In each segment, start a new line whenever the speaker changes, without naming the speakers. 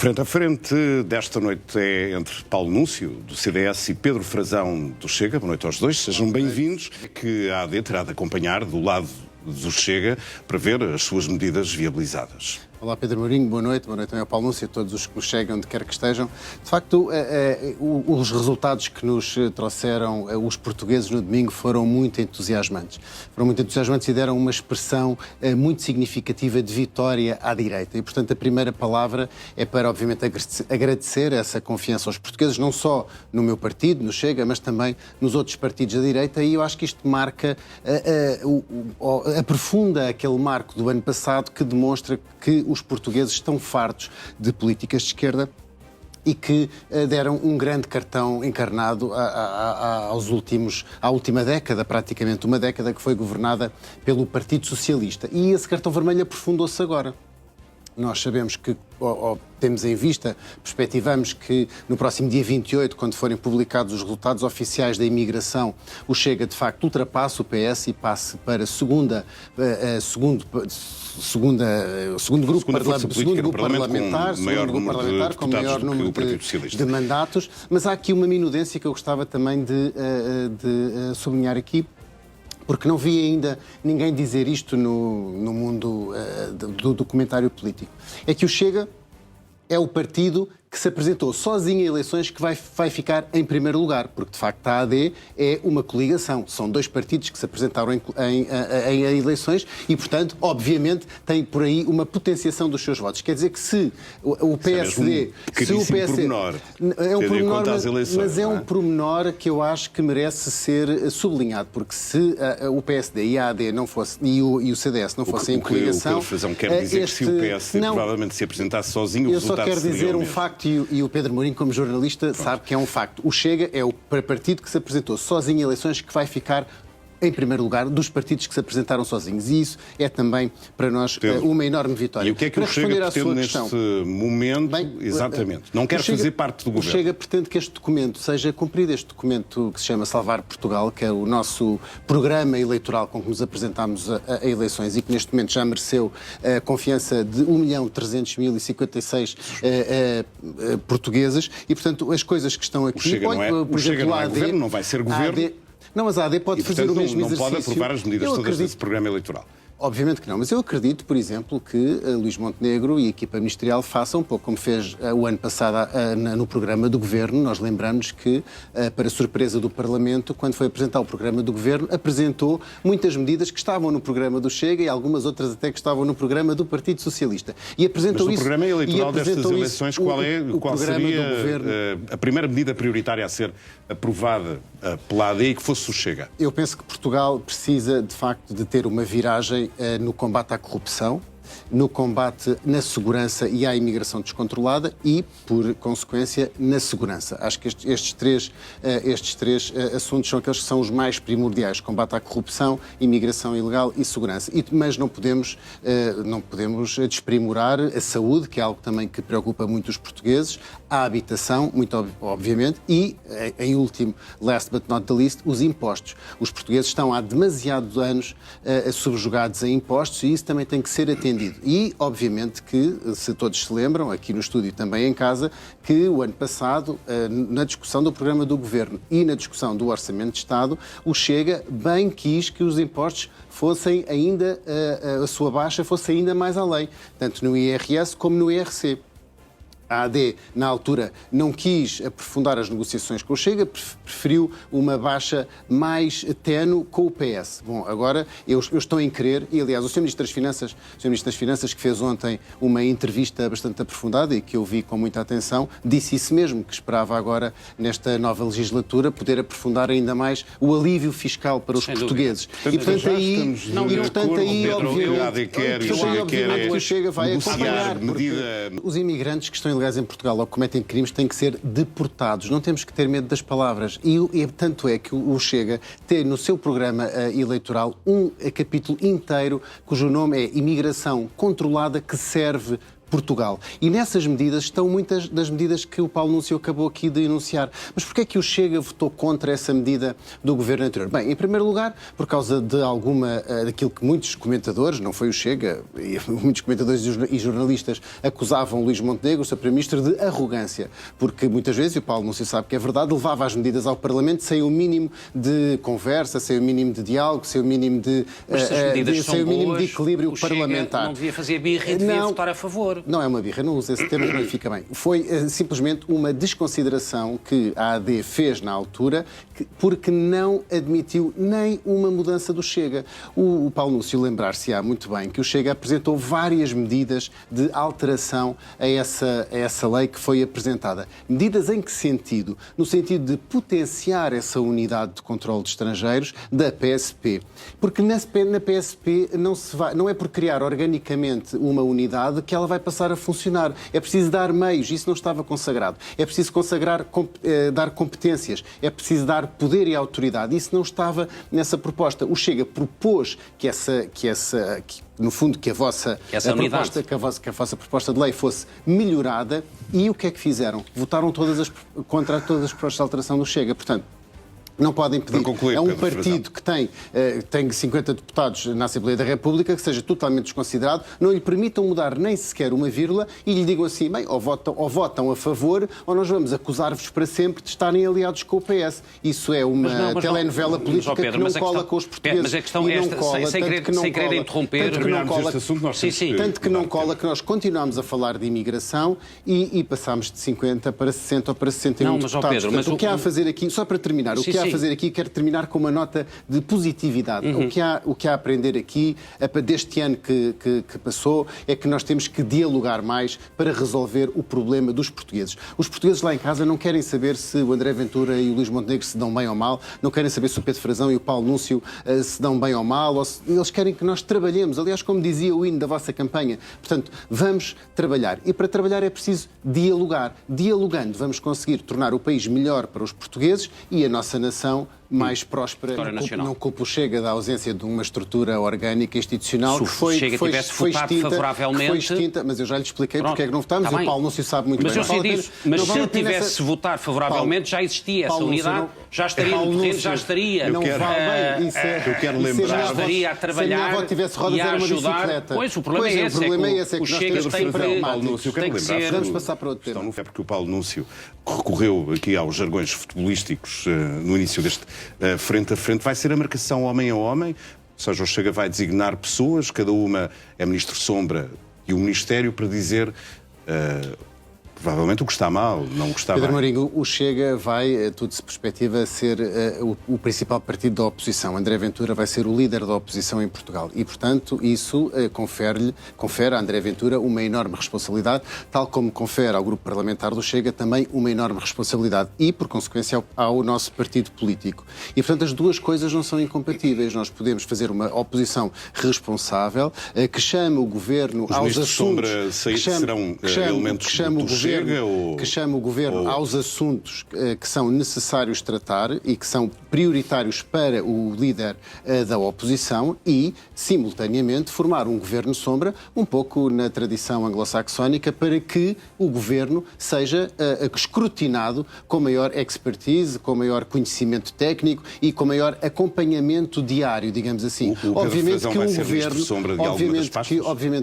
Frente a frente desta noite é entre Paulo Núncio, do CDS, e Pedro Frazão, do Chega. Boa noite aos dois, sejam bem-vindos. Que a AD terá de acompanhar do lado do Chega para ver as suas medidas viabilizadas.
Olá Pedro Mourinho, boa noite também ao Paulo Núncio e a todos os que nos chegam, onde quer que estejam. De facto, os resultados que nos trouxeram os portugueses no domingo foram muito entusiasmantes. Foram muito entusiasmantes e deram uma expressão muito significativa de vitória à direita. E, portanto, a primeira palavra é para, obviamente, agradecer essa confiança aos portugueses, não só no meu partido, no Chega, mas também nos outros partidos da direita. E eu acho que isto marca, aprofunda aquele marco do ano passado que demonstra que os portugueses estão fartos de políticas de esquerda e que deram um grande cartão encarnado à última década, praticamente uma década que foi governada pelo Partido Socialista. E esse cartão vermelho aprofundou-se agora. Nós sabemos que, temos em vista, perspectivamos que no próximo dia 28, quando forem publicados os resultados oficiais da imigração, o Chega de facto ultrapasse o PS e passe para segundo grupo parlamentar, com maior número de mandatos. Mas há aqui uma minudência que eu gostava também de sublinhar aqui, porque não vi ainda ninguém dizer isto no mundo do documentário político. É que o Chega é o partido que se apresentou sozinho em eleições que vai ficar em primeiro lugar, porque de facto a AD é uma coligação. São dois partidos que se apresentaram em eleições e, portanto, obviamente, tem por aí uma potenciação dos seus votos. Quer dizer que se o PSD...
pormenor.
É um pormenor, mas é um pormenor que eu acho que merece ser sublinhado, porque se o PSD e a AD não fosse, e o CDS não fossem em coligação...
O Pedro Frazão quer dizer que se o PSD provavelmente se apresentasse sozinho, o resultado seria o mesmo.
Eu só quero dizer um facto. E o Pedro Mourinho, como jornalista, sabe que é um facto. O Chega é o partido que se apresentou sozinho em eleições que vai ficar em primeiro lugar dos partidos que se apresentaram sozinhos. E isso é também, para nós, uma enorme vitória.
E o que é que o Chega pretende neste momento? Bem, exatamente. Não quer fazer parte do governo.
O Chega pretende que este documento seja cumprido. Este documento que se chama Salvar Portugal, que é o nosso programa eleitoral com que nos apresentámos a eleições e que neste momento já mereceu a confiança de 1.300.056 portugueses. E, portanto, as coisas que estão aqui...
O Chega não é governo, não vai ser governo.
Não, mas a AD pode fazer o mesmo exercício.
Não pode aprovar as medidas todas desse programa eleitoral.
Obviamente que não, mas eu acredito, por exemplo, que Luís Montenegro e a equipa ministerial façam um pouco como fez o ano passado no programa do Governo. Nós lembramos que, para surpresa do Parlamento, quando foi apresentar o programa do Governo, apresentou muitas medidas que estavam no programa do Chega e algumas outras até que estavam no programa do Partido Socialista. E apresentou
mas no programa eleitoral destas eleições, qual seria a primeira medida prioritária a ser aprovada pela AD e que fosse o Chega?
Eu penso que Portugal precisa, de facto, de ter uma viragem no combate à corrupção, no combate na segurança e à imigração descontrolada e, por consequência, na segurança. Acho que estes três assuntos são aqueles que são os mais primordiais: combate à corrupção, imigração ilegal e segurança. Mas não podemos desprimorar a saúde, que é algo também que preocupa muito os portugueses, a habitação, muito obviamente, e, em último, last but not the least, os impostos. Os portugueses estão há demasiados anos subjugados a impostos e isso também tem que ser atendido. E, obviamente, que, se todos se lembram, aqui no estúdio e também em casa, que o ano passado, na discussão do programa do Governo e na discussão do Orçamento de Estado, o Chega bem quis que os impostos fossem ainda, a sua baixa fosse ainda mais além, tanto no IRS como no IRC. A AD, na altura, não quis aprofundar as negociações com o Chega, preferiu uma baixa mais ténue com o PS. Bom, agora eu estou em querer, e aliás o Sr. Ministro das Finanças, que fez ontem uma entrevista bastante aprofundada e que eu vi com muita atenção, disse isso mesmo, que esperava agora, nesta nova legislatura, poder aprofundar ainda mais o alívio fiscal para os portugueses. E portanto aí, obviamente, o Chega vai acompanhar, porque os imigrantes que estão ilegais em Portugal ou cometem crimes têm que ser deportados. Não temos que ter medo das palavras. E tanto é que o Chega tem no seu programa eleitoral um capítulo inteiro cujo nome é Imigração Controlada, que serve Portugal. E nessas medidas estão muitas das medidas que o Paulo Núncio acabou aqui de enunciar. Mas porquê é que o Chega votou contra essa medida do governo anterior? Bem, em primeiro lugar, por causa de daquilo que muitos comentadores, não foi o Chega, muitos comentadores e jornalistas acusavam Luís Montenegro, o Sr. Primeiro-Ministro, de arrogância. Porque muitas vezes, e o Paulo Núncio sabe que é verdade, levava as medidas ao Parlamento sem o mínimo de conversa, sem o mínimo de diálogo, sem o mínimo de, sem o mínimo de equilíbrio parlamentar.
Não devia fazer birra e devia votar a favor.
Não é uma birra, não usa esse termo, não fica bem. Foi simplesmente uma desconsideração que a AD fez na altura, porque não admitiu nem uma mudança do Chega. O Paulo Núncio lembrar-se-á muito bem que o Chega apresentou várias medidas de alteração a essa lei que foi apresentada. Medidas em que sentido? No sentido de potenciar essa unidade de controle de estrangeiros da PSP. Porque na PSP não é por criar organicamente uma unidade que ela vai passar a funcionar. É preciso dar meios, isso não estava consagrado. É preciso dar competências, é preciso dar poder e autoridade. Isso não estava nessa proposta. O Chega propôs que no fundo, que a vossa proposta de lei fosse melhorada, e o que é que fizeram? Votaram contra todas as propostas de alteração do Chega. Portanto, não podem pedir a um partido que tem 50 deputados na Assembleia da República que seja totalmente desconsiderado, não lhe permitam mudar nem sequer uma vírgula e lhe digam assim, bem, ou votam a favor ou nós vamos acusar-vos para sempre de estarem aliados com o PS. Isso é uma telenovela política que não cola com os portugueses.
Mas a questão é esta, sem querer interromper...
Tanto que não cola que nós continuamos a falar de imigração e passámos de 50 para 60 ou para 61 deputados. Portanto, o que há a fazer aqui, só para terminar, quero terminar com uma nota de positividade. O que há a aprender aqui, deste ano que passou, é que nós temos que dialogar mais para resolver o problema dos portugueses. Os portugueses lá em casa não querem saber se o André Ventura e o Luís Montenegro se dão bem ou mal, não querem saber se o Pedro Frazão e o Paulo Núncio se dão bem ou mal, eles querem que nós trabalhemos. Aliás, como dizia o hino da vossa campanha, portanto, vamos trabalhar. E para trabalhar é preciso dialogar. Dialogando, vamos conseguir tornar o país melhor para os portugueses e a nossa nação mais próspera. Não culpo o Chega da ausência de uma estrutura orgânica institucional que foi extinta, mas eu já lhe expliquei porque é que não votámos e o Paulo Núncio sabe muito bem.
Mas eu sei disso, mas se tivesse votar favoravelmente já existia essa unidade, já estaria no terreno, já estaria...
Não vale bem,
eu quero lembrar...
Já estaria a trabalhar
se a minha avó tivesse rodas, era uma bicicleta.
Pois, o problema é esse, é que o Chega tem que ser...
Vamos passar para outro tema.
É porque o Paulo Núncio recorreu aqui aos jargões futebolísticos no início deste frente a frente. Vai ser a marcação homem a homem, ou seja, o Chega vai designar pessoas, cada uma é ministro sombra e o ministério para dizer provavelmente o que está mal, não o que está bem.
Pedro Marinho, o Chega vai, tudo se perspectiva, ser o principal partido da oposição. André Ventura vai ser o líder da oposição em Portugal e, portanto, isso confere a André Ventura uma enorme responsabilidade, tal como confere ao grupo parlamentar do Chega também uma enorme responsabilidade e, por consequência, ao nosso partido político. E, portanto, as duas coisas não são incompatíveis. Nós podemos fazer uma oposição responsável que chame o governo aos assuntos... Que chama o governo aos assuntos que são necessários tratar e que são prioritários para o líder da oposição e, simultaneamente, formar um governo sombra, um pouco na tradição anglo-saxónica, para que o governo seja escrutinado com maior expertise, com maior conhecimento técnico e com maior acompanhamento diário, digamos assim.
Obviamente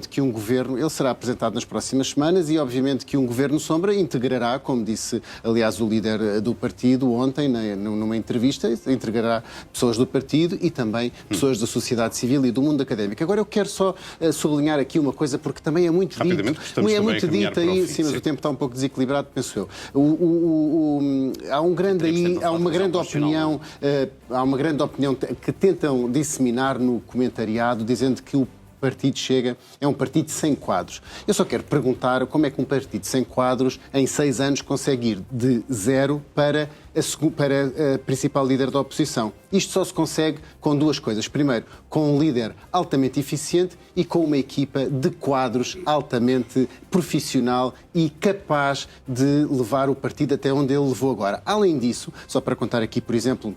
que um governo, ele será apresentado nas próximas semanas e, obviamente, que um governo sombra integrará, como disse, aliás, o líder do partido ontem, numa entrevista, integrará pessoas do partido e também pessoas da sociedade civil e do mundo académico. Agora, eu quero só sublinhar aqui uma coisa, porque também é muito dito aí, sim, mas o tempo está um pouco desequilibrado, penso eu. Há uma grande opinião que tentam disseminar no comentariado, dizendo que o Partido Chega é um partido sem quadros. Eu só quero perguntar como é que um partido sem quadros, em 6 anos, consegue ir de 0 para a principal líder da oposição. Isto só se consegue com duas coisas. Primeiro, com um líder altamente eficiente e com uma equipa de quadros altamente profissional e capaz de levar o partido até onde ele levou agora. Além disso, só para contar aqui, por exemplo,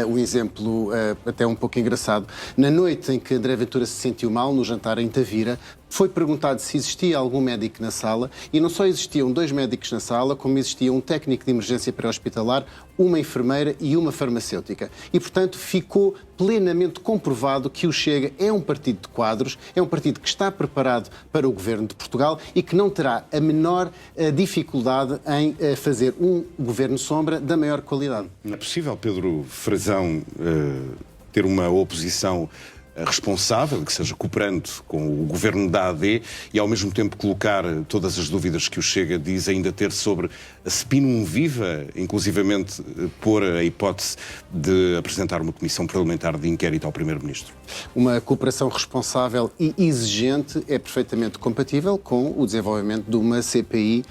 um exemplo até um pouco engraçado. Na noite em que André Ventura se sentiu mal, no jantar em Tavira, foi perguntado se existia algum médico na sala e não só existiam 2 médicos na sala, como existia um técnico de emergência pré-hospitalar, uma enfermeira e uma farmacêutica. E, portanto, ficou plenamente comprovado que o Chega é um partido de quadros, é um partido que está preparado para o governo de Portugal e que não terá a menor dificuldade em fazer um governo sombra da maior qualidade.
Não é possível, Pedro Frazão, ter uma oposição responsável, que seja cooperando com o governo da AD e ao mesmo tempo colocar todas as dúvidas que o Chega diz ainda ter sobre a Spinum Viva, inclusivamente pôr a hipótese de apresentar uma comissão parlamentar de inquérito ao Primeiro-Ministro?
Uma cooperação responsável e exigente é perfeitamente compatível com o desenvolvimento de uma CPI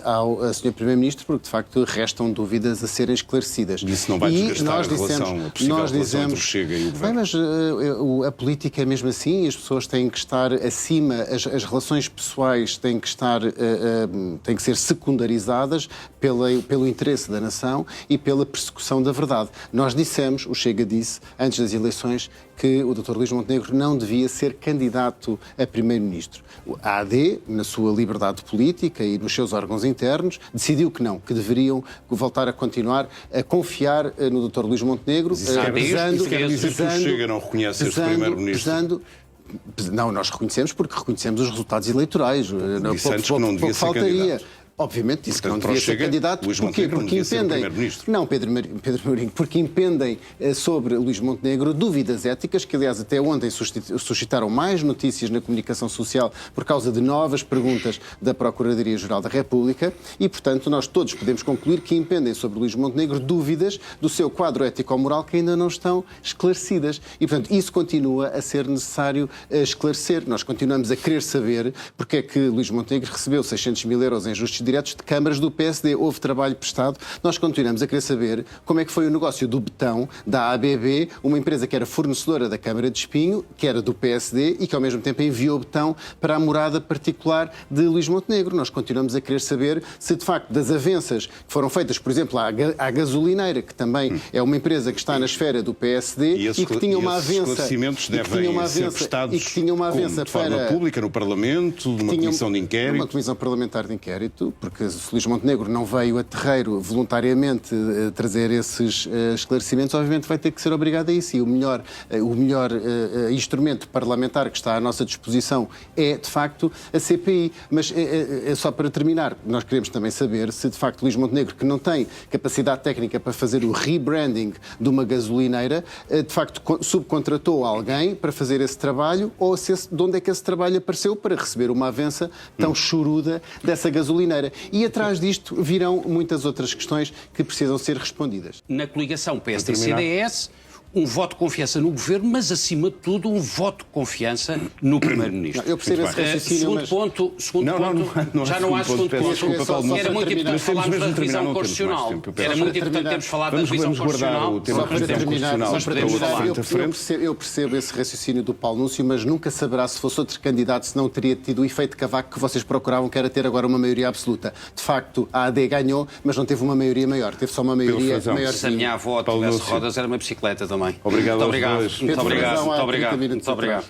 ao Sr. Primeiro-Ministro, porque de facto restam dúvidas a serem esclarecidas.
E isso não vai desgastar a possível relação entre o Chega e o Governo?
Mas a política é mesmo assim, as pessoas têm que estar acima, as relações pessoais têm que ser secundarizadas pelo interesse da nação e pela persecução da verdade. Nós dissemos, o Chega disse, antes das eleições, que o Dr. Luís Montenegro não devia ser candidato a Primeiro-Ministro. A AD, na sua liberdade política e nos seus órgãos internos, decidiu que não, que deveriam voltar a continuar a confiar no Dr. Luís Montenegro,
pesando... Quer dizer que o Chega não reconhece este Primeiro-Ministro?
Não, nós reconhecemos porque reconhecemos os resultados eleitorais.
Disse antes que não devia ser candidato.
Obviamente disse que não
Portanto,
devia ser candidato. Porquê? Porque impendem.
Não,
Pedro Mourinho, porque impendem sobre Luís Montenegro dúvidas éticas, que aliás até ontem suscitaram mais notícias na comunicação social por causa de novas perguntas da Procuradoria-Geral da República e, portanto, nós todos podemos concluir que impendem sobre Luís Montenegro dúvidas do seu quadro ético-moral que ainda não estão esclarecidas. E, portanto, isso continua a ser necessário esclarecer. Nós continuamos a querer saber porque é que Luís Montenegro recebeu 600 mil euros em justos diretos de câmaras do PSD. Houve trabalho prestado. Nós continuamos a querer saber como é que foi o negócio do betão da ABB, uma empresa que era fornecedora da Câmara de Espinho, que era do PSD e que ao mesmo tempo enviou betão para a morada particular de Luís Montenegro. Nós continuamos a querer saber se de facto das avanças que foram feitas, por exemplo, à gasolineira, que também é uma empresa que está na esfera do PSD e que tinha uma avança...
esclarecimentos devem ser prestados de forma pública no Parlamento, numa comissão de inquérito?
Uma comissão parlamentar de inquérito, porque se Luís Montenegro não veio a terreiro voluntariamente trazer esses esclarecimentos, obviamente vai ter que ser obrigado a isso. E o melhor instrumento parlamentar que está à nossa disposição é, de facto, a CPI. Mas só para terminar, nós queremos também saber se, de facto, Luís Montenegro, que não tem capacidade técnica para fazer o rebranding de uma gasolineira, de facto subcontratou alguém para fazer esse trabalho ou de onde é que esse trabalho apareceu para receber uma avança tão choruda dessa gasolineira. E atrás disto virão muitas outras questões que precisam ser respondidas.
Na coligação PSD-CDS, um voto de confiança no governo, mas acima de tudo um voto de confiança no Primeiro-Ministro.
Eu percebo esse raciocínio,
segundo ponto, já não há segundo ponto. Era muito importante falarmos da revisão constitucional. Era muito importante termos falado da revisão constitucional.
Eu percebo esse raciocínio do Paulo Núncio, mas nunca saberá se fosse outro candidato se não teria tido o efeito Cavaco que vocês procuravam, que era ter agora uma maioria absoluta. De facto, a AD ganhou, mas não teve uma maioria maior, teve só uma maioria maior.
Se a minha avó tivesse rodas, era uma bicicleta também.
Obrigado.
Muito obrigado.